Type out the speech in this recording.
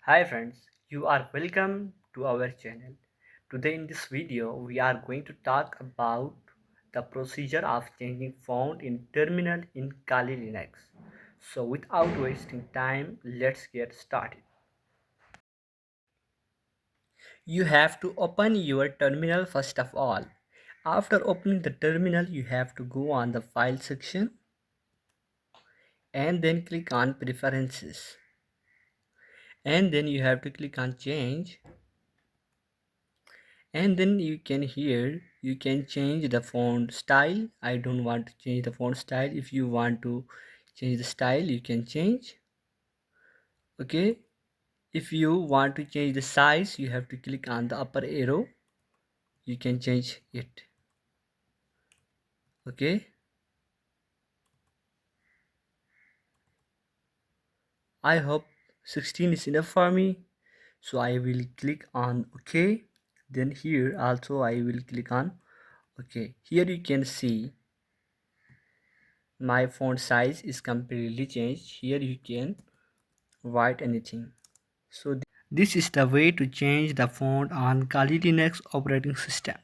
Hi friends, you are welcome to our channel. Today in this video we are going to talk about the procedure of changing font in terminal in Kali Linux. So without wasting time, let's get started. You have to open your terminal first of all. After opening the terminal, you have to go on the file section and then click on preferences. And then you have to click on change, and then you can change the font style. I don't want to change the font style. If you want to change the style, you can change. Okay, if you want to change the size, you have to click on the upper arrow. You can change it. Okay, I hope 16 is enough for me, so I will click on OK. Then here also I will click on OK. Here you can see my font size is completely changed. Here you can write anything. So this is the way to change the font on Kali Linux operating system.